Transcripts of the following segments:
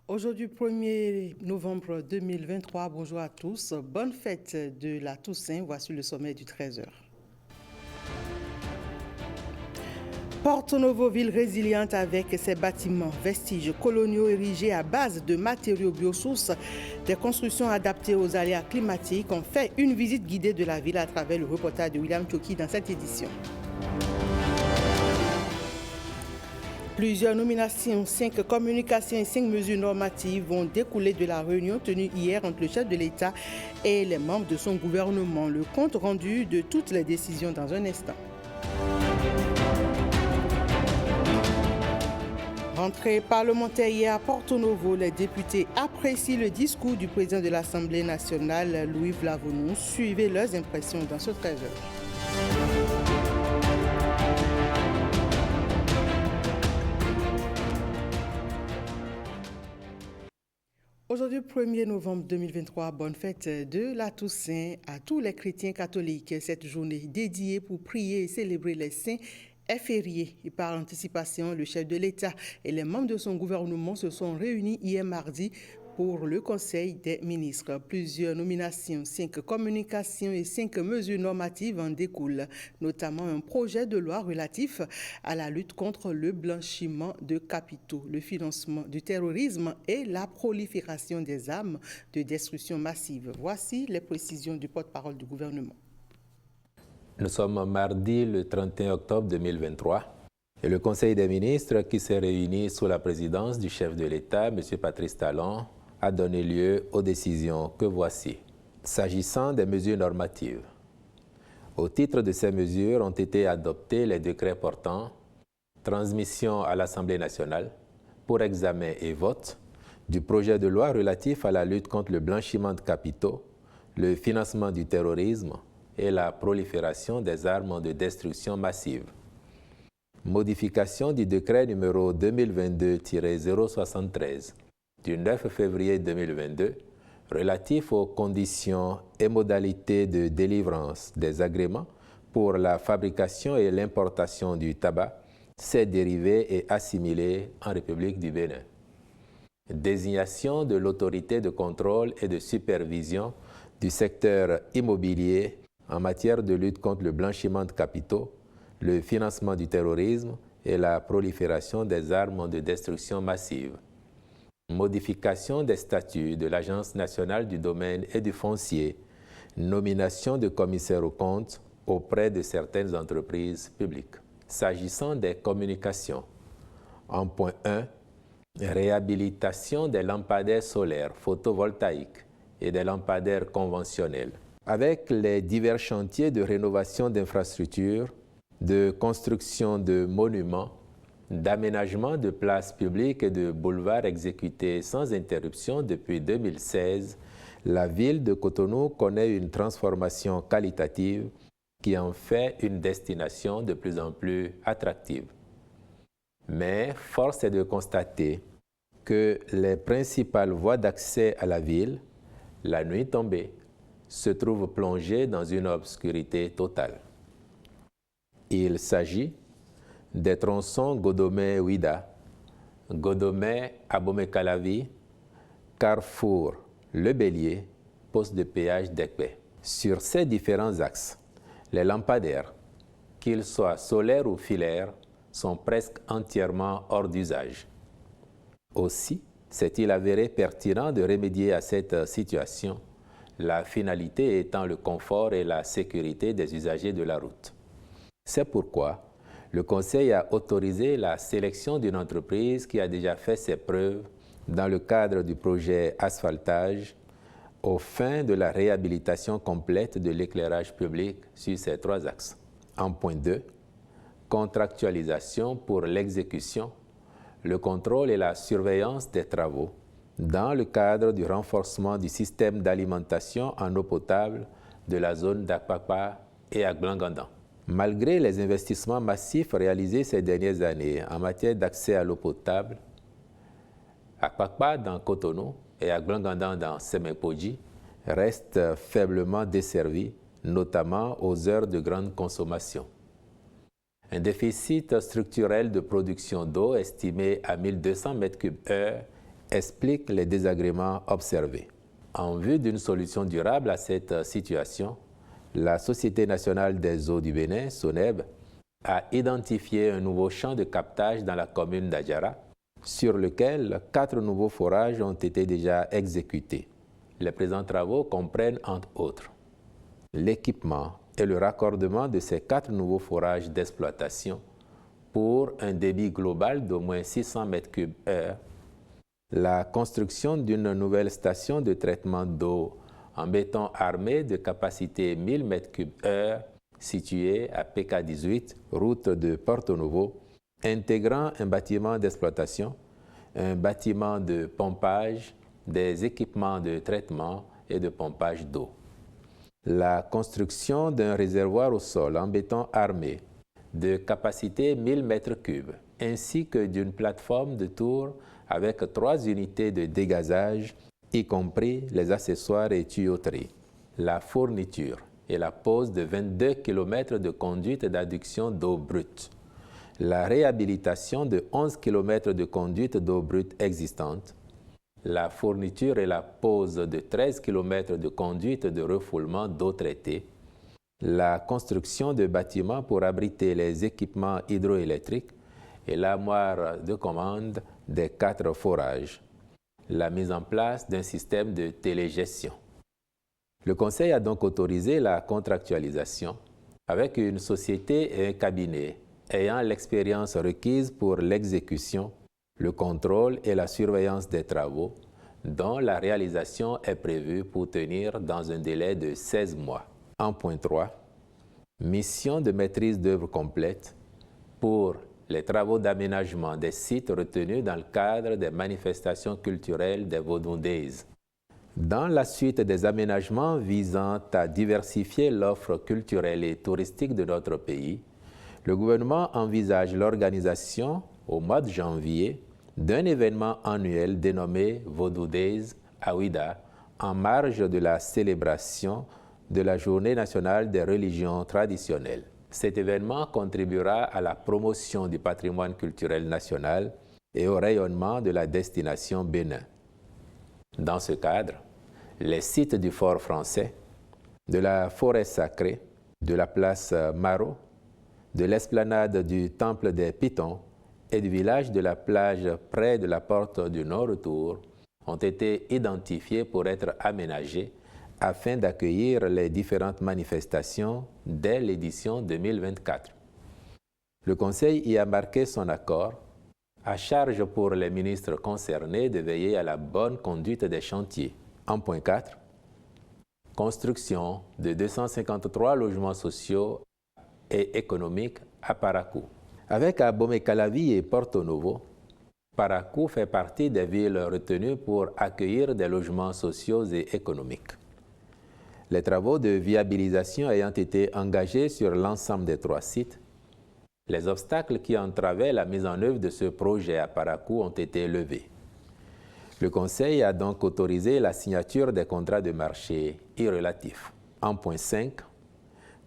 Aujourd'hui, 1er novembre 2023, bonjour à tous. Bonne fête de la Toussaint. Voici le sommet du 13h. Porto Novo, ville résiliente avec ses bâtiments, vestiges coloniaux érigés à base de matériaux biosources, des constructions adaptées aux aléas climatiques. On fait une visite guidée de la ville à travers le reportage de William Choki dans cette édition. Plusieurs nominations, 5 communications et 5 mesures normatives vont découler de la réunion tenue hier entre le chef de l'État et les membres de son gouvernement. Le compte rendu de toutes les décisions dans un instant. Rentrée parlementaire hier à Porto Novo, les députés apprécient le discours du président de l'Assemblée nationale, Louis Vlavonou. Suivez leurs impressions dans ce 13h. Aujourd'hui, 1er novembre 2023, bonne fête de la Toussaint à tous les chrétiens catholiques. Cette journée dédiée pour prier et célébrer les saints est fériée. Et par anticipation, le chef de l'État et les membres de son gouvernement se sont réunis hier mardi pour le Conseil des ministres. Plusieurs nominations, 5 communications et 5 mesures normatives en découlent, notamment un projet de loi relatif à la lutte contre le blanchiment de capitaux, le financement du terrorisme et la prolifération des armes de destruction massive. Voici les précisions du porte-parole du gouvernement. Nous sommes mardi le 31 octobre 2023 et le Conseil des ministres qui s'est réuni sous la présidence du chef de l'État, M. Patrice Talon, a donné lieu aux décisions que voici. S'agissant des mesures normatives, au titre de ces mesures ont été adoptés les décrets portant transmission à l'Assemblée nationale pour examen et vote du projet de loi relatif à la lutte contre le blanchiment de capitaux, le financement du terrorisme et la prolifération des armes de destruction massive. Modification du décret numéro 2022-073 du 9 février 2022 relatif aux conditions et modalités de délivrance des agréments pour la fabrication et l'importation du tabac, ses dérivés et assimilés en République du Bénin. Désignation de l'autorité de contrôle et de supervision du secteur immobilier en matière de lutte contre le blanchiment de capitaux, le financement du terrorisme et la prolifération des armes de destruction massive. Modification des statuts de l'Agence nationale du domaine et du foncier, nomination de commissaires aux comptes auprès de certaines entreprises publiques. S'agissant des communications, en point 1, réhabilitation des lampadaires solaires photovoltaïques et des lampadaires conventionnels. Avec les divers chantiers de rénovation d'infrastructures, de construction de monuments, d'aménagement de places publiques et de boulevards exécutés sans interruption depuis 2016, la ville de Cotonou connaît une transformation qualitative qui en fait une destination de plus en plus attractive. Mais force est de constater que les principales voies d'accès à la ville, la nuit tombée, se trouvent plongées dans une obscurité totale. Il s'agit des tronçons Godomé-Ouida, Godomé-Abomey-Calavi, Carrefour Le Bélier, poste de péage d'Ekpé. Sur ces différents axes, les lampadaires, qu'ils soient solaires ou filaires, sont presque entièrement hors d'usage. Aussi, s'est-il avéré pertinent de remédier à cette situation, la finalité étant le confort et la sécurité des usagers de la route. C'est pourquoi le Conseil a autorisé la sélection d'une entreprise qui a déjà fait ses preuves dans le cadre du projet asphaltage aux fins de la réhabilitation complète de l'éclairage public sur ces 3 axes. En point 2, contractualisation pour l'exécution, le contrôle et la surveillance des travaux dans le cadre du renforcement du système d'alimentation en eau potable de la zone d'Akpakpa et Aglangandan. Malgré les investissements massifs réalisés ces dernières années en matière d'accès à l'eau potable, Akpakpa dans Cotonou et Aglangandan dans Semepoji restent faiblement desservis, notamment aux heures de grande consommation. Un déficit structurel de production d'eau estimé à 1200 m3/h explique les désagréments observés. En vue d'une solution durable à cette situation, la Société nationale des eaux du Bénin, SONEB, a identifié un nouveau champ de captage dans la commune d'Adjara, sur lequel 4 nouveaux forages ont été déjà exécutés. Les présents travaux comprennent, entre autres, l'équipement et le raccordement de ces 4 nouveaux forages d'exploitation pour un débit global d'au moins 600 m3/h, la construction d'une nouvelle station de traitement d'eau en béton armé de capacité 1000 m3/h située à PK18, route de Porto Novo, intégrant un bâtiment d'exploitation, un bâtiment de pompage, des équipements de traitement et de pompage d'eau. La construction d'un réservoir au sol en béton armé de capacité 1000 m3, ainsi que d'une plateforme de tour avec 3 unités de dégazage, y compris les accessoires et tuyauteries. La fourniture et la pose de 22 km de conduite d'adduction d'eau brute. La réhabilitation de 11 km de conduite d'eau brute existantes. La fourniture et la pose de 13 km de conduite de refoulement d'eau traitée. La construction de bâtiments pour abriter les équipements hydroélectriques et l'armoire de commande des 4 forages. La mise en place d'un système de télégestion. Le Conseil a donc autorisé la contractualisation avec une société et un cabinet ayant l'expérience requise pour l'exécution, le contrôle et la surveillance des travaux, dont la réalisation est prévue pour tenir dans un délai de 16 mois. En point 3, mission de maîtrise d'œuvre complète pour les travaux d'aménagement des sites retenus dans le cadre des manifestations culturelles des Vodou Days. Dans la suite des aménagements visant à diversifier l'offre culturelle et touristique de notre pays, le gouvernement envisage l'organisation, au mois de janvier, d'un événement annuel dénommé Vodou Days à Ouidah, en marge de la célébration de la Journée nationale des religions traditionnelles. Cet événement contribuera à la promotion du patrimoine culturel national et au rayonnement de la destination Bénin. Dans ce cadre, les sites du Fort français, de la forêt sacrée, de la place Marot, de l'esplanade du Temple des Pitons et du village de la plage près de la porte du non-retour ont été identifiés pour être aménagés afin d'accueillir les différentes manifestations dès l'édition 2024. Le Conseil y a marqué son accord, à charge pour les ministres concernés de veiller à la bonne conduite des chantiers. En point 4, construction de 253 logements sociaux et économiques à Parakou. Avec Abomey-Calavi et Porto Novo, Parakou fait partie des villes retenues pour accueillir des logements sociaux et économiques. Les travaux de viabilisation ayant été engagés sur l'ensemble des 3 sites, les obstacles qui entravaient la mise en œuvre de ce projet à Parakou ont été levés. Le Conseil a donc autorisé la signature des contrats de marché irrelatifs. En point 5,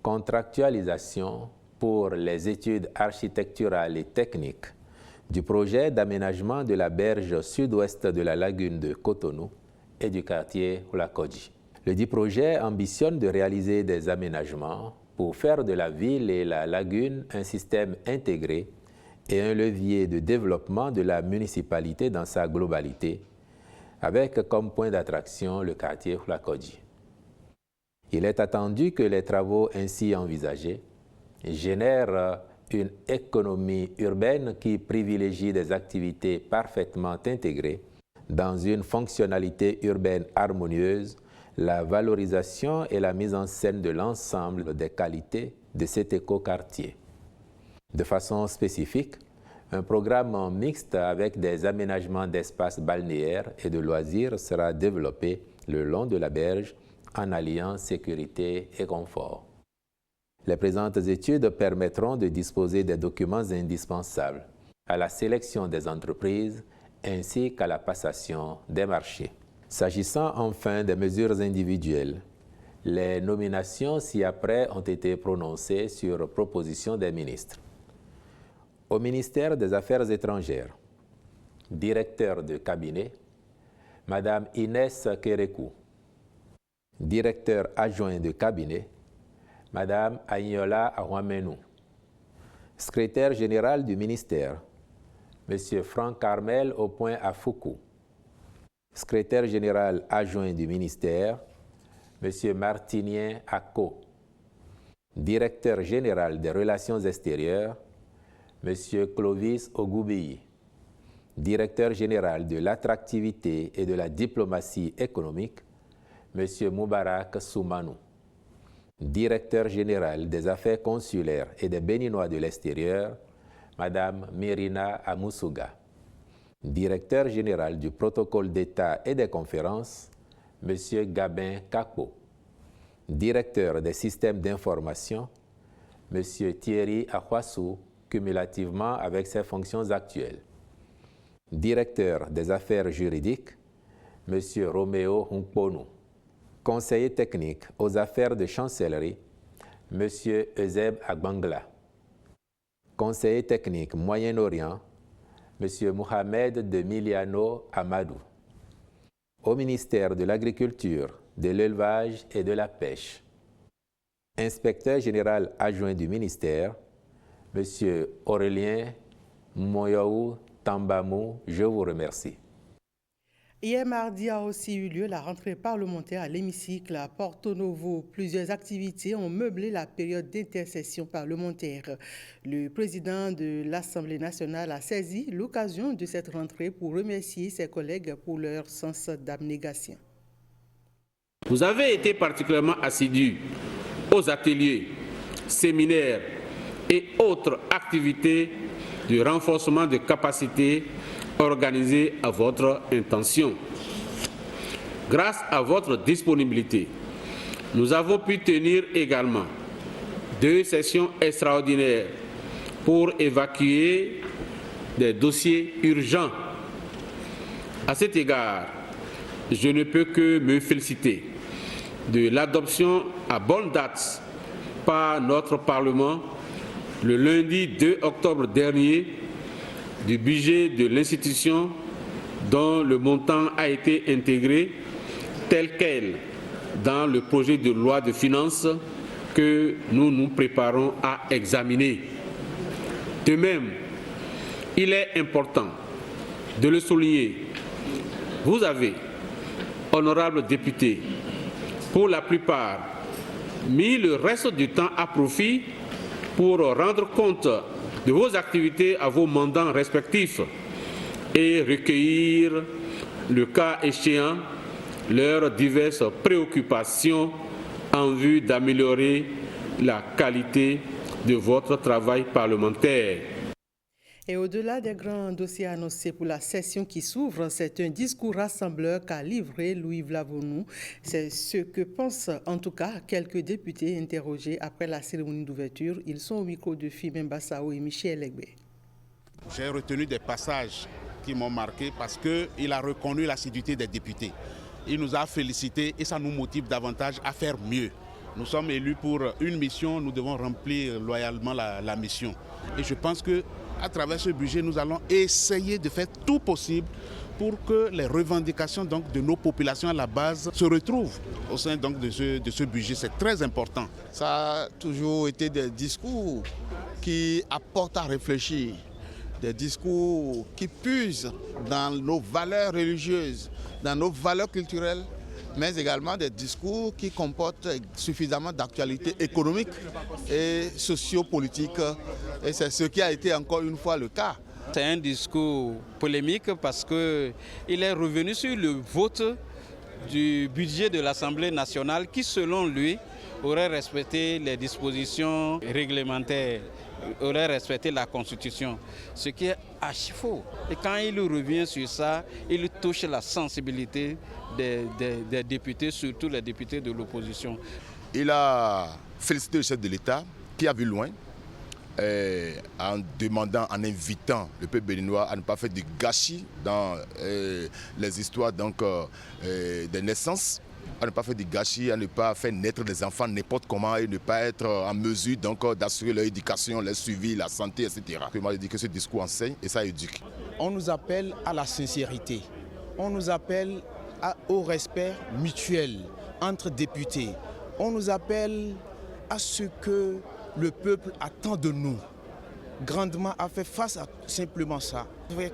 contractualisation pour les études architecturales et techniques du projet d'aménagement de la berge sud-ouest de la lagune de Cotonou et du quartier Oulakodji. Le dit projet ambitionne de réaliser des aménagements pour faire de la ville et la lagune un système intégré et un levier de développement de la municipalité dans sa globalité, avec comme point d'attraction le quartier Oulakodji. Il est attendu que les travaux ainsi envisagés génèrent une économie urbaine qui privilégie des activités parfaitement intégrées dans une fonctionnalité urbaine harmonieuse, la valorisation et la mise en scène de l'ensemble des qualités de cet écoquartier. De façon spécifique, un programme mixte avec des aménagements d'espaces balnéaires et de loisirs sera développé le long de la berge en alliant sécurité et confort. Les présentes études permettront de disposer des documents indispensables à la sélection des entreprises ainsi qu'à la passation des marchés. S'agissant enfin des mesures individuelles, les nominations ci-après ont été prononcées sur proposition des ministres. Au ministère des Affaires étrangères, directeur de cabinet, Madame Inès Kérékou. Directeur adjoint de cabinet, Madame Agnola Arouamenou. Secrétaire général du ministère, Monsieur Franck Carmel Aupoint Afoukou. Secrétaire général adjoint du ministère, Monsieur Martinien Ako. Directeur général des relations extérieures, Monsieur Clovis Ogoubiyi. Directeur général de l'attractivité et de la diplomatie économique, Monsieur Moubarak Soumanou. Directeur général des affaires consulaires et des Béninois de l'extérieur, Madame Mérina Amoussouga. Directeur général du protocole d'État et des conférences, Monsieur Gabin Kakpo. Directeur des systèmes d'information, Monsieur Thierry Akhwassou, cumulativement avec ses fonctions actuelles. Directeur des affaires juridiques, Monsieur Roméo Hunkponou. Conseiller technique aux affaires de chancellerie, Monsieur Euseb Agbangla. Conseiller technique Moyen-Orient, Monsieur Mohamed de Miliano Amadou. Au ministère de l'Agriculture, de l'Élevage et de la Pêche. Inspecteur général adjoint du ministère, Monsieur Aurélien Moyaou Tambamou, je vous remercie. Hier mardi a aussi eu lieu la rentrée parlementaire à l'hémicycle à Porto Novo. Plusieurs activités ont meublé la période d'intercession parlementaire. Le président de l'Assemblée nationale a saisi l'occasion de cette rentrée pour remercier ses collègues pour leur sens d'abnégation. Vous avez été particulièrement assidus aux ateliers, séminaires et autres activités de renforcement de capacités organisées à votre intention. Grâce à votre disponibilité, nous avons pu tenir également 2 sessions extraordinaires pour évacuer des dossiers urgents. À cet égard, je ne peux que me féliciter de l'adoption à bonne date par notre Parlement le lundi 2 octobre dernier du budget de l'institution dont le montant a été intégré tel quel dans le projet de loi de finances que nous nous préparons à examiner. De même, il est important de le souligner, vous avez, honorables députés, pour la plupart, mis le reste du temps à profit pour rendre compte de vos activités à vos mandats respectifs et recueillir, le cas échéant, leurs diverses préoccupations en vue d'améliorer la qualité de votre travail parlementaire. Et au-delà des grands dossiers annoncés pour la session qui s'ouvre, c'est un discours rassembleur qu'a livré Louis Vlavonou. C'est ce que pensent en tout cas quelques députés interrogés après la cérémonie d'ouverture. Ils sont au micro de Fimem Bassao et Michel Egbe. J'ai retenu des passages qui m'ont marqué parce qu'il a reconnu l'assiduité des députés. Il nous a félicités et ça nous motive davantage à faire mieux. Nous sommes élus pour une mission, nous devons remplir loyalement la mission. Et je pense qu'à travers ce budget, nous allons essayer de faire tout possible pour que les revendications de nos populations à la base se retrouvent au sein de ce budget. C'est très important. Ça a toujours été des discours qui apportent à réfléchir, des discours qui puisent dans nos valeurs religieuses, dans nos valeurs culturelles, mais également des discours qui comportent suffisamment d'actualité économique et sociopolitique. Et c'est ce qui a été encore une fois le cas. C'est un discours polémique parce qu'il est revenu sur le vote du budget de l'Assemblée nationale qui, selon lui, aurait respecté les dispositions réglementaires, aurait respecté la Constitution, ce qui est archi faux. Et quand il revient sur ça, il touche la sensibilité des députés, surtout les députés de l'opposition. Il a félicité le chef de l'État qui a vu loin en demandant, en invitant le peuple béninois à ne pas faire de gâchis dans les histoires des naissances, à ne pas faire de gâchis, à ne pas faire naître des enfants n'importe comment et ne pas être en mesure d'assurer leur éducation, leur suivi, la santé, etc. Moi, je dis que ce discours enseigne et ça éduque. On nous appelle à la sincérité, on nous appelle au respect mutuel entre députés. On nous appelle à ce que le peuple attend de nous. Grandement a fait face à simplement ça.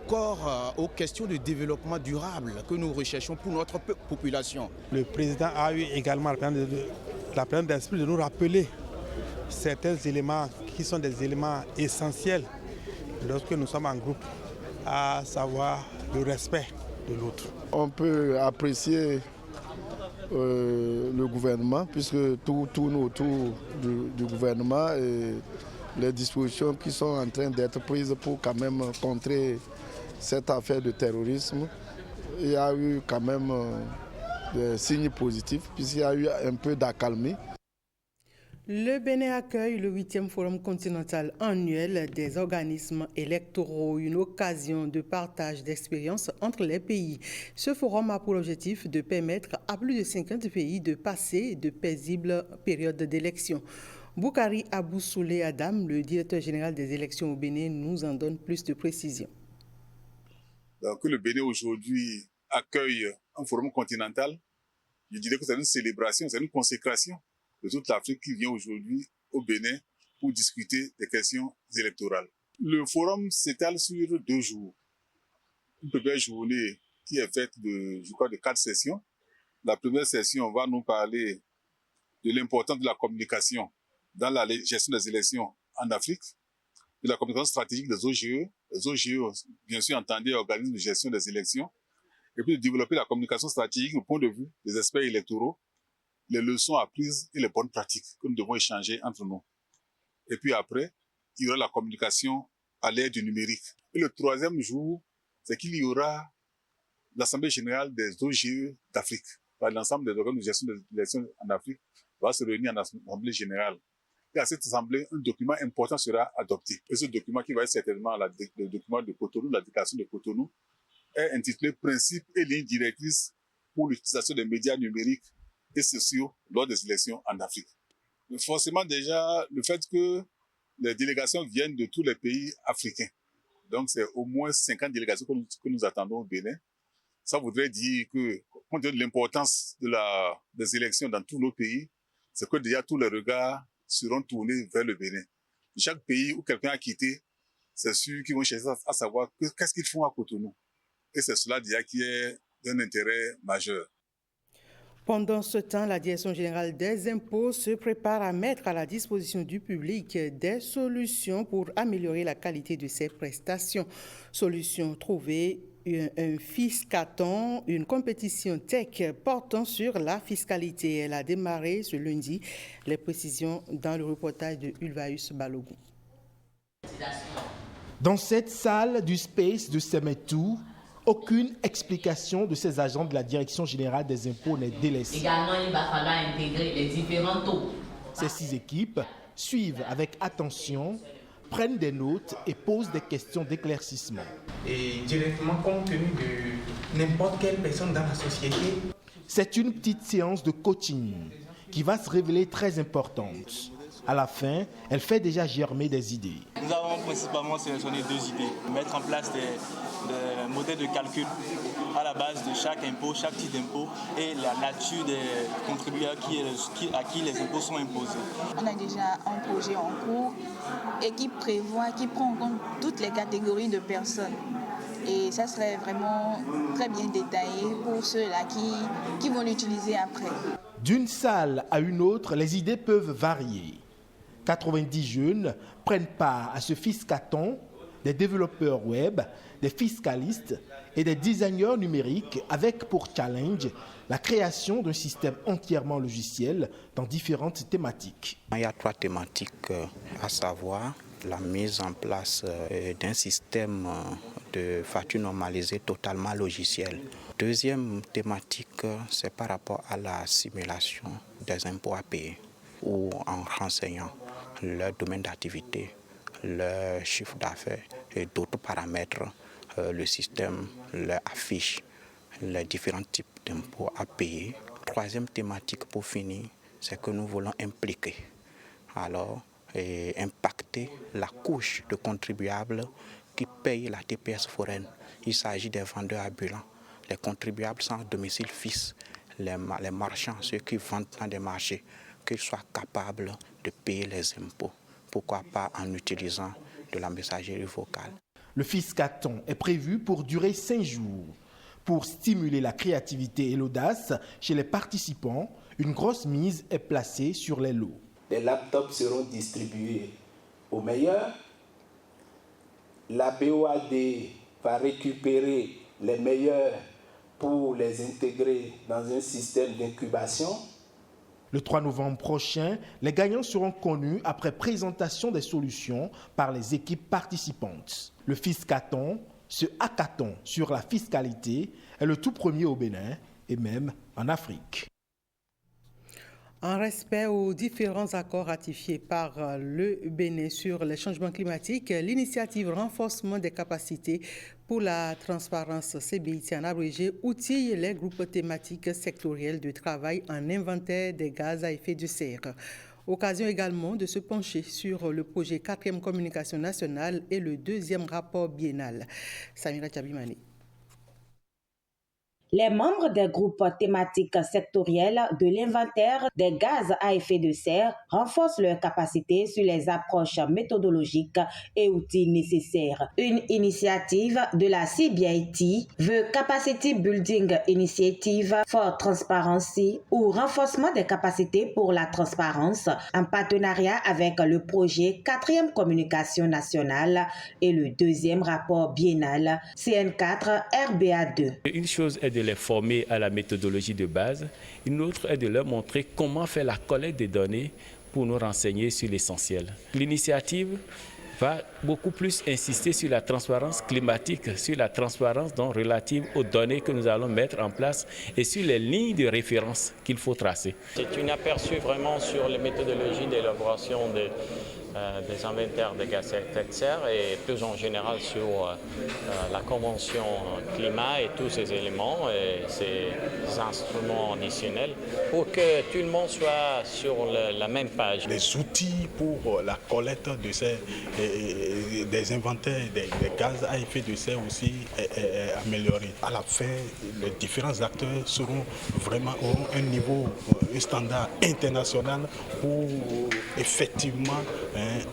Corps aux questions de développement durable que nous recherchons pour notre population. Le président a eu également la peine d'esprit de nous rappeler certains éléments qui sont des éléments essentiels lorsque nous sommes en groupe, à savoir le respect de l'autre. On peut apprécier le gouvernement puisque tout tourne autour du gouvernement et les dispositions qui sont en train d'être prises pour quand même contrer cette affaire de terrorisme. Il y a eu quand même des signes positifs puisqu'il y a eu un peu d'accalmie. Le Bénin accueille le 8e Forum continental annuel des organismes électoraux, une occasion de partage d'expériences entre les pays. Ce forum a pour objectif de permettre à plus de 50 pays de passer de paisibles périodes d'élection. Boukari Abou Soulé Adam, le directeur général des élections au Bénin, nous en donne plus de précisions. Donc, le Bénin aujourd'hui accueille un forum continental. Je dirais que c'est une célébration, c'est une consécration de toute l'Afrique qui vient aujourd'hui au Bénin pour discuter des questions électorales. Le forum s'étale sur 2 jours. Une première journée qui est faite de 4 sessions. La première session va nous parler de l'importance de la communication dans la gestion des élections en Afrique, de la communication stratégique des OGE. Les OGE, bien sûr, entendez organismes de gestion des élections, et puis de développer la communication stratégique au point de vue des experts électoraux, les leçons apprises et les bonnes pratiques que nous devons échanger entre nous. Et puis après, il y aura la communication à l'ère du numérique. Et le 3e jour, c'est qu'il y aura l'Assemblée générale des OGE d'Afrique. L'ensemble des organes de gestion des élections en Afrique va se réunir en Assemblée générale. Et à cette Assemblée, un document important sera adopté. Et ce document, qui va être certainement le document de Cotonou, la déclaration de Cotonou, est intitulé « Principes et lignes directrices pour l'utilisation des médias numériques et sociaux lors des élections en Afrique ». Forcément, déjà, le fait que les délégations viennent de tous les pays africains, donc c'est au moins 50 délégations que nous attendons au Bénin, ça voudrait dire que, compte tenu de l'importance des élections dans tous nos pays, c'est que déjà tous les regards seront tournés vers le Bénin. Chaque pays où quelqu'un a quitté, c'est sûr qu'ils vont chercher à savoir qu'est-ce qu'ils font à Cotonou. Et c'est cela déjà qui est d'un intérêt majeur. Pendant ce temps, la Direction générale des impôts se prépare à mettre à la disposition du public des solutions pour améliorer la qualité de ses prestations. Solutions trouvées, un fiscathon, une compétition tech portant sur la fiscalité. Elle a démarré ce lundi. Les précisions dans le reportage de Ulvaeus Balogun. Dans cette salle du Space de Semetou, aucune explication de ces agents de la Direction générale des impôts n'est délaissée. Également, il va falloir intégrer les différents taux. Ces 6 équipes suivent avec attention, prennent des notes et posent des questions d'éclaircissement. Et directement compte tenu de n'importe quelle personne dans la société. C'est une petite séance de coaching qui va se révéler très importante. À la fin, elle fait déjà germer des idées. Nous avons principalement sélectionné 2 idées. Mettre en place des modèles de calcul à la base de chaque impôt, chaque type d'impôt et la nature des contributeurs à qui les impôts sont imposés. On a déjà un projet en cours et qui prend en compte toutes les catégories de personnes. Et ça serait vraiment très bien détaillé pour ceux-là qui vont l'utiliser après. D'une salle à une autre, les idées peuvent varier. 90 jeunes prennent part à ce fiscathon, des développeurs web, des fiscalistes et des designers numériques avec pour challenge la création d'un système entièrement logiciel dans différentes thématiques. Il y a 3 thématiques, à savoir la mise en place d'un système de facture normalisée totalement logiciel. Deuxième thématique, c'est par rapport à la simulation des impôts à payer ou en renseignant leur domaine d'activité, leur chiffre d'affaires et d'autres paramètres, le système leur affiche les différents types d'impôts à payer. Troisième thématique pour finir, c'est que nous voulons impliquer, impacter la couche de contribuables qui payent la TPS foraine. Il s'agit des vendeurs ambulants, les contribuables sans domicile fixe, les marchands, ceux qui vendent dans des marchés, qu'ils soient capables de payer les impôts. Pourquoi pas en utilisant de la messagerie vocale. Le Fiscathon est prévu pour durer 5 jours. Pour stimuler la créativité et l'audace chez les participants, une grosse mise est placée sur les lots. Les laptops seront distribués aux meilleurs. La BOAD va récupérer les meilleurs pour les intégrer dans un système d'incubation. Le 3 novembre prochain, les gagnants seront connus après présentation des solutions par les équipes participantes. Le Fiscathon, ce hackathon sur la fiscalité, est le tout premier au Bénin et même en Afrique. En respect aux différents accords ratifiés par le Bénin sur les changements climatiques, l'initiative renforcement des capacités pour la transparence CBIT en abrégé outille les groupes thématiques sectoriels de travail en inventaire des gaz à effet de serre. Occasion également de se pencher sur le projet 4e communication nationale et le 2e rapport biennal. Samira Tchabimane. Les membres des groupes thématiques sectoriels de l'inventaire des gaz à effet de serre renforcent leurs capacités sur les approches méthodologiques et outils nécessaires. Une initiative de la CBIT veut Capacity Building Initiative for Transparency ou renforcement des capacités pour la transparence en partenariat avec le projet 4e communication nationale et le 2e rapport biennal CN4 RBA2. Une chose est de les former à la méthodologie de base. Une autre est de leur montrer comment faire la collecte des données pour nous renseigner sur l'essentiel. L'initiative va beaucoup plus insister sur la transparence climatique, sur la transparence donc relative aux données que nous allons mettre en place et sur les lignes de référence qu'il faut tracer. C'est un aperçu vraiment sur les méthodologies d'élaboration des inventaires de gaz à effet de serre et plus en général sur la convention climat et tous ces éléments et ces instruments additionnels pour que tout le monde soit sur la même page. Les outils pour la collecte de des inventaires des gaz à effet de serre aussi est amélioré. À la fin, les différents acteurs auront un niveau, un standard international pour effectivement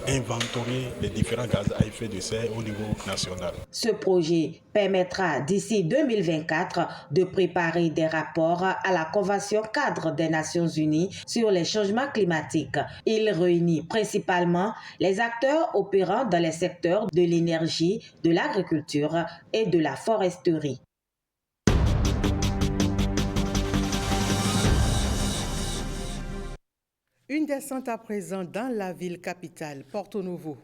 inventorier les différents gaz à effet de serre au niveau national. Ce projet permettra d'ici 2024 de préparer des rapports à la Convention cadre des Nations Unies sur les changements climatiques. Il réunit principalement les acteurs opérant dans les secteurs de l'énergie, de l'agriculture et de la foresterie. Une descente à présent dans la ville capitale, Porto Novo.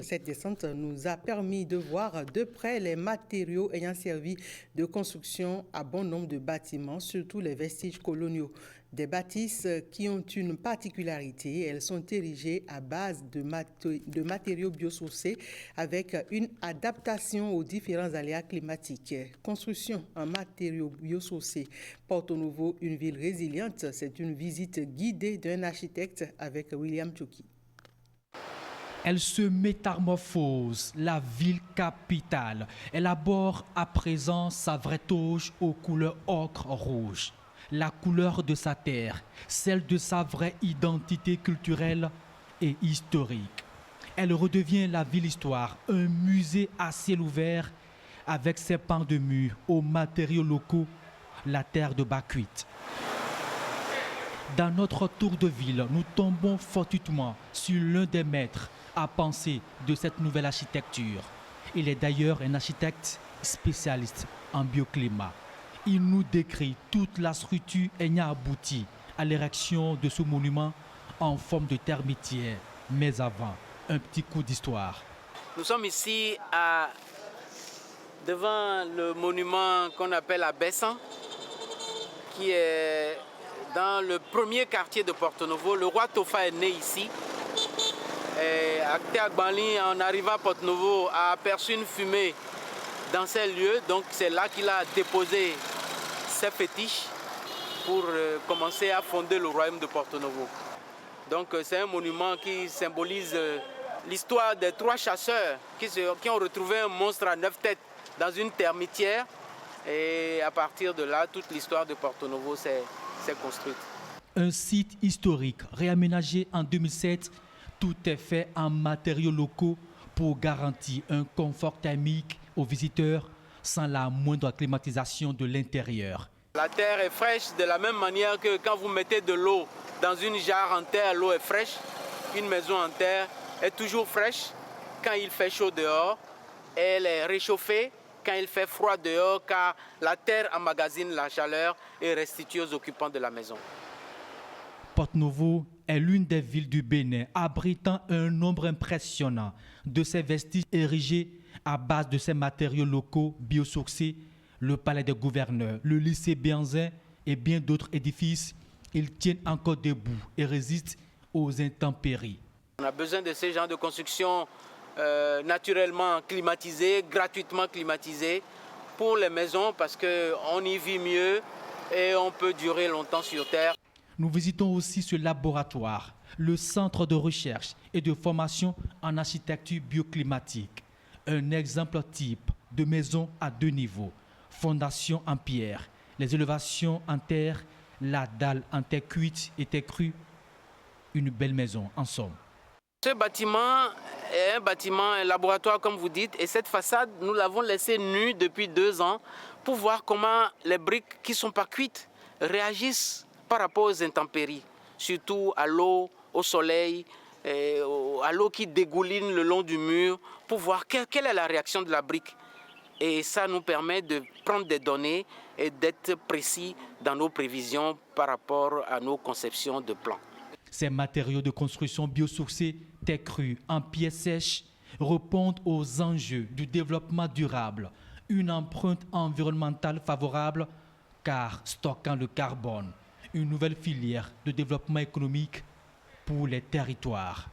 Cette descente nous a permis de voir de près les matériaux ayant servi de construction à bon nombre de bâtiments, surtout les vestiges coloniaux. Des bâtisses qui ont une particularité, elles sont érigées à base de matériaux biosourcés avec une adaptation aux différents aléas climatiques. Construction en matériaux biosourcés. Porto Novo, une ville résiliente, c'est une visite guidée d'un architecte avec William Tchouki. Elle se métamorphose, la ville capitale. Elle aborde à présent sa vraie toge aux couleurs ocre rouge. La couleur de sa terre, celle de sa vraie identité culturelle et historique. Elle redevient la ville-histoire, un musée à ciel ouvert avec ses pans de murs aux matériaux locaux, la terre de Bakuit. Dans notre tour de ville, nous tombons fortuitement sur l'un des maîtres à penser de cette nouvelle architecture. Il est d'ailleurs un architecte spécialiste en bioclimat. Il nous décrit toute la structure ayant abouti à l'érection de ce monument en forme de termitière. Mais avant, un petit coup d'histoire. Nous sommes ici devant le monument qu'on appelle la Bessan, qui est dans le premier quartier de Porto Novo. Le roi Tofa est né ici. Et Acté Agbali, en arrivant à Porto Novo, a aperçu une fumée dans ces lieux. Donc c'est là qu'il a déposé ses fétiches pour commencer à fonder le royaume de Porto Novo. Donc c'est un monument qui symbolise l'histoire des 3 chasseurs qui ont retrouvé un monstre à 9 têtes dans une termitière Et à partir de là, toute l'histoire de Porto Novo s'est construite. Un site historique réaménagé en 2007, tout est fait en matériaux locaux pour garantir un confort thermique aux visiteurs sans la moindre climatisation de l'intérieur. La terre est fraîche de la même manière que quand vous mettez de l'eau dans une jarre en terre, l'eau est fraîche. Une maison en terre est toujours fraîche. Quand il fait chaud dehors, elle est réchauffée. Quand il fait froid dehors, car la terre emmagasine la chaleur et restitue aux occupants de la maison. Porto Novo est l'une des villes du Bénin abritant un nombre impressionnant de ces vestiges érigés à base de ces matériaux locaux biosourcés, le palais des gouverneurs, le lycée Bianzin et bien d'autres édifices. Ils tiennent encore debout et résistent aux intempéries. On a besoin de ce genre de construction naturellement climatisée, gratuitement climatisée pour les maisons parce qu'on y vit mieux et on peut durer longtemps sur terre. Nous visitons aussi ce laboratoire, le centre de recherche et de formation en architecture bioclimatique. Un exemple type de maison à 2 niveaux. Fondation en pierre, les élévations en terre, la dalle en terre cuite et terre crue. Une belle maison, en somme. Ce bâtiment est un laboratoire comme vous dites, et cette façade, nous l'avons laissée nue depuis 2 ans pour voir comment les briques qui ne sont pas cuites réagissent par rapport aux intempéries, surtout à l'eau, au soleil, à l'eau qui dégouline le long du mur, pour voir quelle est la réaction de la brique. Et ça nous permet de prendre des données et d'être précis dans nos prévisions par rapport à nos conceptions de plans. Ces matériaux de construction biosourcés, terre crue, en pierre sèche, répondent aux enjeux du développement durable, une empreinte environnementale favorable, car stockant le carbone, une nouvelle filière de développement économique pour les territoires.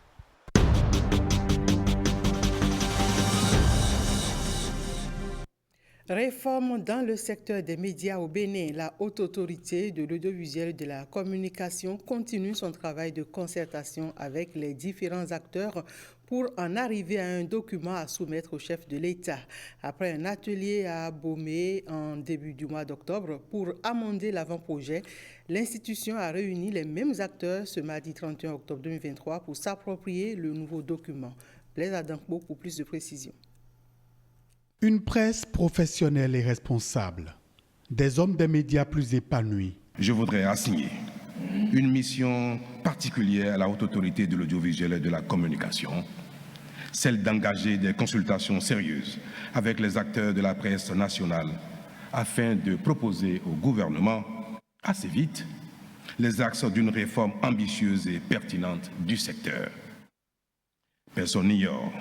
Réforme dans le secteur des médias au Bénin. La Haute Autorité de l'audiovisuel et de la communication continue son travail de concertation avec les différents acteurs pour en arriver à un document à soumettre au chef de l'État. Après un atelier à Abomey en début du mois d'octobre pour amender l'avant-projet, l'institution a réuni les mêmes acteurs ce mardi 31 octobre 2023 pour s'approprier le nouveau document. Blaise Adankbo pour plus de précisions. Une presse professionnelle et responsable, des hommes des médias plus épanouis. Je voudrais assigner une mission particulière à la Haute Autorité de l'audiovisuel et de la communication, celle d'engager des consultations sérieuses avec les acteurs de la presse nationale afin de proposer au gouvernement, assez vite, les axes d'une réforme ambitieuse et pertinente du secteur. Personne n'ignore,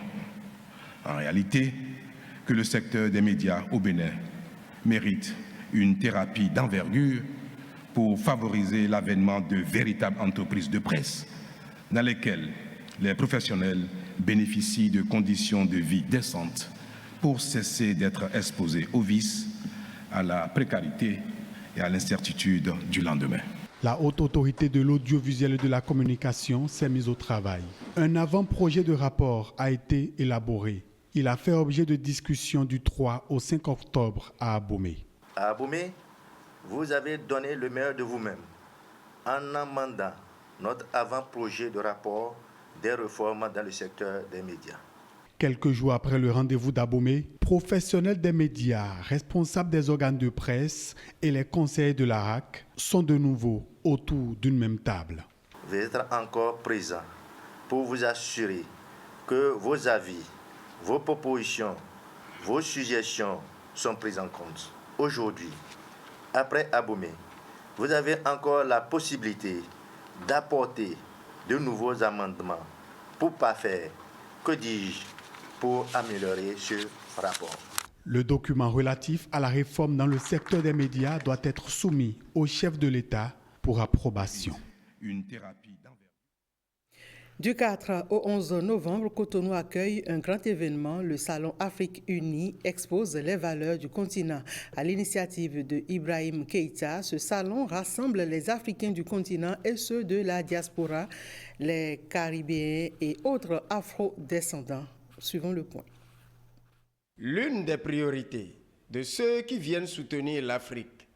en réalité, que le secteur des médias au Bénin mérite une thérapie d'envergure pour favoriser l'avènement de véritables entreprises de presse dans lesquelles les professionnels bénéficient de conditions de vie décentes pour cesser d'être exposés aux vices, à la précarité et à l'incertitude du lendemain. La Haute Autorité de l'audiovisuel et de la communication s'est mise au travail. Un avant-projet de rapport a été élaboré. Il a fait objet de discussion du 3 au 5 octobre à Abomey. À Abomey, vous avez donné le meilleur de vous-même en amendant notre avant-projet de rapport des réformes dans le secteur des médias. Quelques jours après le rendez-vous d'Abomey, professionnels des médias, responsables des organes de presse et les conseillers de l'ARAC sont de nouveau autour d'une même table. Vous êtes encore présents pour vous assurer que vos avis, vos propositions, vos suggestions sont prises en compte. Aujourd'hui, après Abomey, vous avez encore la possibilité d'apporter de nouveaux amendements pour parfaire, que dis-je, pour améliorer ce rapport. Le document relatif à la réforme dans le secteur des médias doit être soumis au chef de l'État pour approbation. Une thérapie Du 4 au 11 novembre, Cotonou accueille un grand événement. Le Salon Afrique Unie expose les valeurs du continent. À l'initiative de Ibrahim Keïta, ce salon rassemble les Africains du continent et ceux de la diaspora, les Caribéens et autres afro-descendants. Suivons le point. L'une des priorités de ceux qui viennent soutenir l'Afrique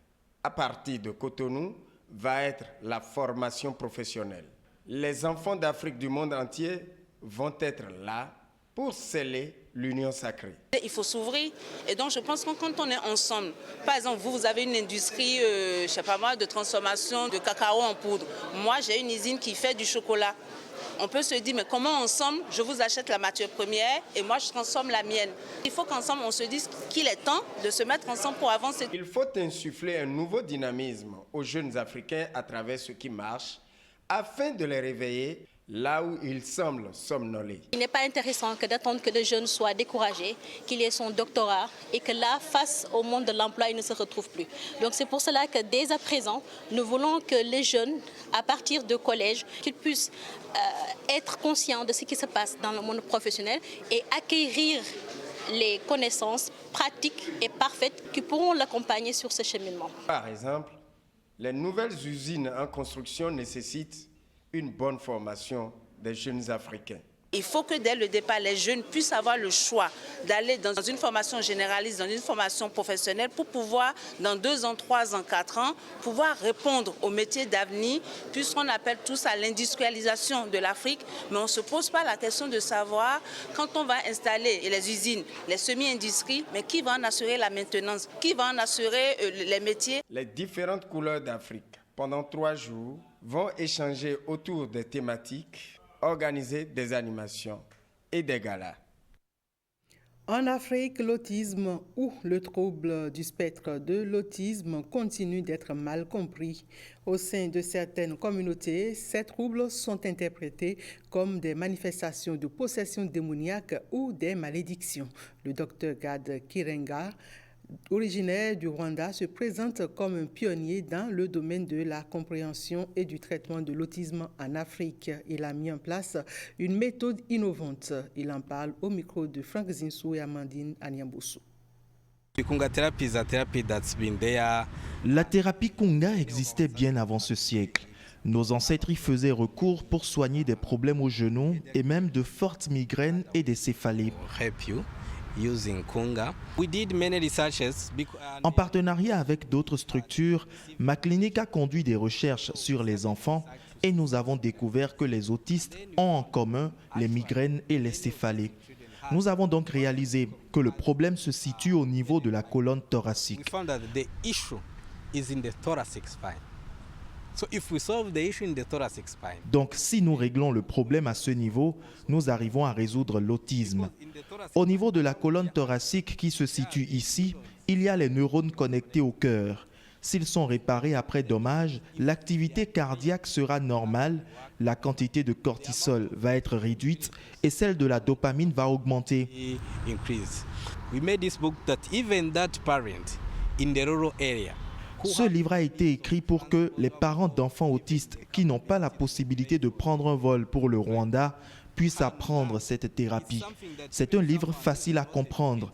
à partir de Cotonou va être la formation professionnelle. Les enfants d'Afrique du monde entier vont être là pour sceller l'union sacrée. Il faut s'ouvrir et donc je pense que quand on est ensemble, par exemple vous avez une industrie, je sais pas moi, de transformation de cacao en poudre. Moi j'ai une usine qui fait du chocolat. On peut se dire mais comment ensemble je vous achète la matière première et moi je transforme la mienne. Il faut qu'ensemble on se dise qu'il est temps de se mettre ensemble pour avancer. Il faut insuffler un nouveau dynamisme aux jeunes Africains à travers ce qui marche afin de les réveiller là où ils semblent somnoler. Il n'est pas intéressant que d'attendre que le jeune soit découragé, qu'il ait son doctorat et que là, face au monde de l'emploi, il ne se retrouve plus. Donc c'est pour cela que dès à présent, nous voulons que les jeunes, à partir de collège, qu'ils puissent être conscients de ce qui se passe dans le monde professionnel et acquérir les connaissances pratiques et parfaites qui pourront l'accompagner sur ce cheminement. Par exemple, les nouvelles usines en construction nécessitent une bonne formation des jeunes Africains. Il faut que dès le départ, les jeunes puissent avoir le choix d'aller dans une formation généraliste, dans une formation professionnelle pour pouvoir, dans 2 ans, 3 ans, 4 ans, pouvoir répondre aux métiers d'avenir, puisqu'on appelle tout ça l'industrialisation de l'Afrique. Mais on ne se pose pas la question de savoir, quand on va installer les usines, les semi-industries, mais qui va en assurer la maintenance, qui va en assurer les métiers. Les différentes couleurs d'Afrique, pendant 3 jours, vont échanger autour des thématiques, organiser des animations et des galas. En Afrique, l'autisme ou le trouble du spectre de l'autisme continue d'être mal compris. Au sein de certaines communautés, ces troubles sont interprétés comme des manifestations de possession démoniaque ou des malédictions. Le docteur Gad Kirenga, originaire du Rwanda, se présente comme un pionnier dans le domaine de la compréhension et du traitement de l'autisme en Afrique. Il a mis en place une méthode innovante. Il en parle au micro de Frank Zinsou et Amandine Anyambosu. La thérapie Kunga existait bien avant ce siècle. Nos ancêtres y faisaient recours pour soigner des problèmes aux genoux et même de fortes migraines et des céphalées. En partenariat avec d'autres structures, ma clinique a conduit des recherches sur les enfants et nous avons découvert que les autistes ont en commun les migraines et les céphalées. Nous avons donc réalisé que le problème se situe au niveau de la colonne thoracique. Donc, si nous réglons le problème à ce niveau, nous arrivons à résoudre l'autisme. Au niveau de la colonne thoracique qui se situe ici, il y a les neurones connectés au cœur. S'ils sont réparés après dommage, l'activité cardiaque sera normale, la quantité de cortisol va être réduite et celle de la dopamine va augmenter. Ce livre a été écrit pour que les parents d'enfants autistes qui n'ont pas la possibilité de prendre un vol pour le Rwanda puissent apprendre cette thérapie. C'est un livre facile à comprendre.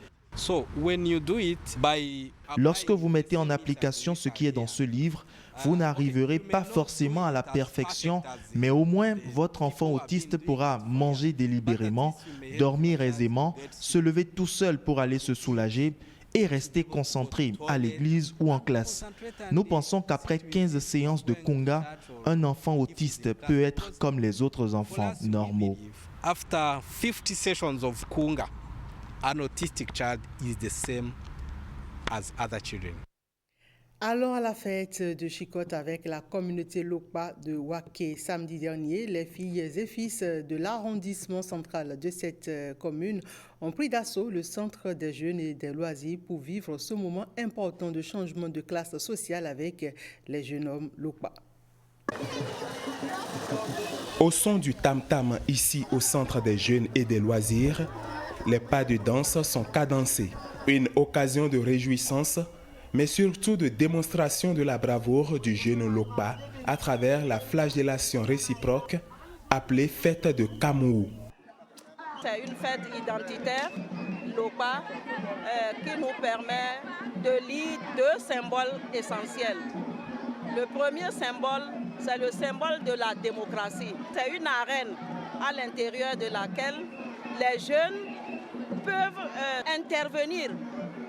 Lorsque vous mettez en application ce qui est dans ce livre, vous n'arriverez pas forcément à la perfection, mais au moins votre enfant autiste pourra manger délibérément, dormir aisément, se lever tout seul pour aller se soulager et rester concentré à l'église ou en classe. Nous pensons qu'après 15 séances de Kunga, un enfant autiste peut être comme les autres enfants normaux. After 50 sessions of Kunga, an autistic child is the same as other children. Allons à la fête de Chicotte avec la communauté Lokpa de Waké. Samedi dernier, les filles et fils de l'arrondissement central de cette commune ont pris d'assaut le centre des jeunes et des loisirs pour vivre ce moment important de changement de classe sociale avec les jeunes hommes Lokpa. Au son du tam-tam ici au centre des jeunes et des loisirs, les pas de danse sont cadencés. Une occasion de réjouissance, mais surtout de démonstration de la bravoure du jeune Lokpa à travers la flagellation réciproque appelée fête de Kamou. C'est une fête identitaire, Lokpa, qui nous permet de lire 2 symboles essentiels. Le premier symbole, c'est le symbole de la démocratie. C'est une arène à l'intérieur de laquelle les jeunes peuvent intervenir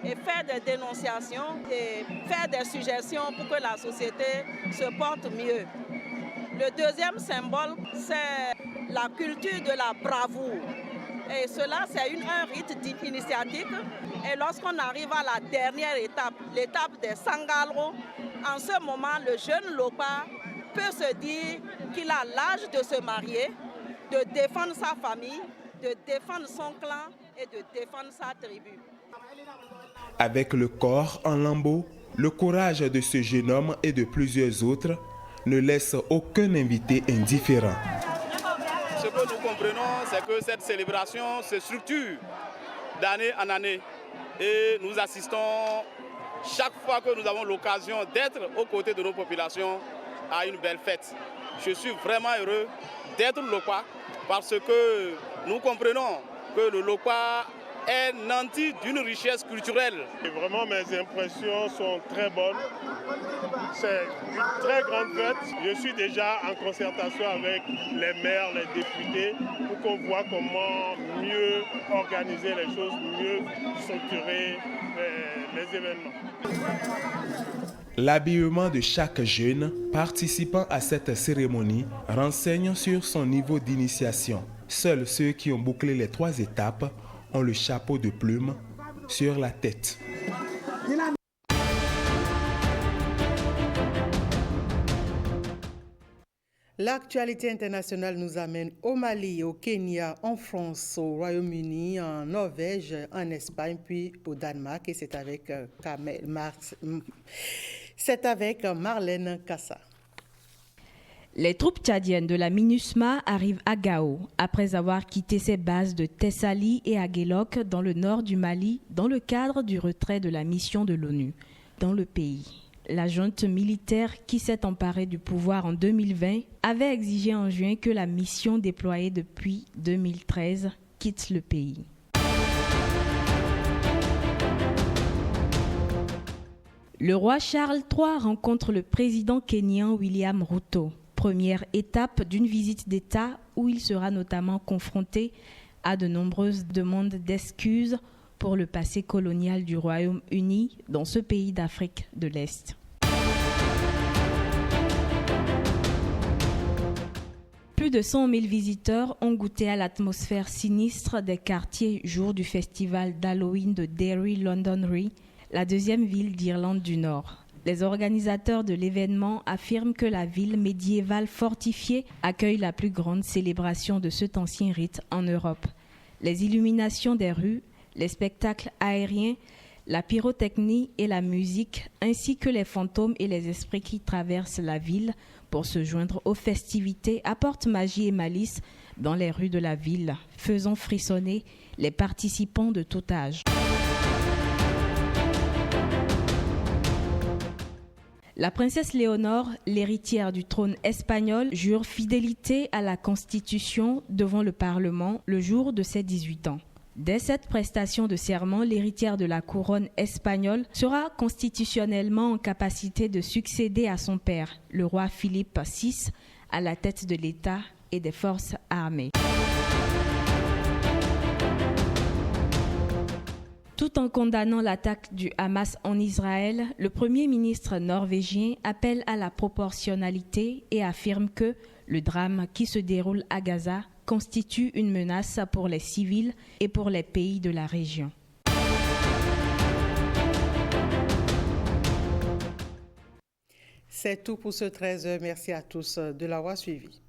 et faire des dénonciations et faire des suggestions pour que la société se porte mieux. Le deuxième symbole, c'est la culture de la bravoure. Et cela, c'est un rite initiatique. Et lorsqu'on arrive à la dernière étape, l'étape des Sangalro, en ce moment, le jeune Lopa peut se dire qu'il a l'âge de se marier, de défendre sa famille, de défendre son clan et de défendre sa tribu. Avec le corps en lambeaux, le courage de ce jeune homme et de plusieurs autres ne laisse aucun invité indifférent. Ce que nous comprenons, c'est que cette célébration se structure d'année en année. Et nous assistons chaque fois que nous avons l'occasion d'être aux côtés de nos populations à une belle fête. Je suis vraiment heureux d'être Lopa parce que nous comprenons que le Lopa est nanti d'une richesse culturelle. Et vraiment, mes impressions sont très bonnes. C'est une très grande fête. Je suis déjà en concertation avec les maires, les députés, pour qu'on voit comment mieux organiser les choses, mieux structurer les événements. L'habillement de chaque jeune participant à cette cérémonie renseigne sur son niveau d'initiation. Seuls ceux qui ont bouclé les 3 étapes ont le chapeau de plume sur la tête. L'actualité internationale nous amène au Mali, au Kenya, en France, au Royaume-Uni, en Norvège, en Espagne, puis au Danemark. Et c'est avec, Marlène Kassa. Les troupes tchadiennes de la MINUSMA arrivent à Gao après avoir quitté ses bases de Tessalit et à Guelok dans le nord du Mali dans le cadre du retrait de la mission de l'ONU dans le pays. La junte militaire qui s'est emparée du pouvoir en 2020 avait exigé en juin que la mission déployée depuis 2013 quitte le pays. Le roi Charles III rencontre le président kényan William Ruto. Première étape d'une visite d'État où il sera notamment confronté à de nombreuses demandes d'excuses pour le passé colonial du Royaume-Uni dans ce pays d'Afrique de l'Est. Plus de 100 000 visiteurs ont goûté à l'atmosphère sinistre des quartiers jour du festival d'Halloween de Derry Londonderry, la deuxième ville d'Irlande du Nord. Les organisateurs de l'événement affirment que la ville médiévale fortifiée accueille la plus grande célébration de cet ancien rite en Europe. Les illuminations des rues, les spectacles aériens, la pyrotechnie et la musique, ainsi que les fantômes et les esprits qui traversent la ville pour se joindre aux festivités, apportent magie et malice dans les rues de la ville, faisant frissonner les participants de tout âge. La princesse Léonore, l'héritière du trône espagnol, jure fidélité à la Constitution devant le Parlement le jour de ses 18 ans. Dès cette prestation de serment, l'héritière de la couronne espagnole sera constitutionnellement en capacité de succéder à son père, le roi Philippe VI, à la tête de l'État et des forces armées. Tout en condamnant l'attaque du Hamas en Israël, le Premier ministre norvégien appelle à la proportionnalité et affirme que le drame qui se déroule à Gaza constitue une menace pour les civils et pour les pays de la région. C'est tout pour ce 13h. Merci à tous de l'avoir suivi.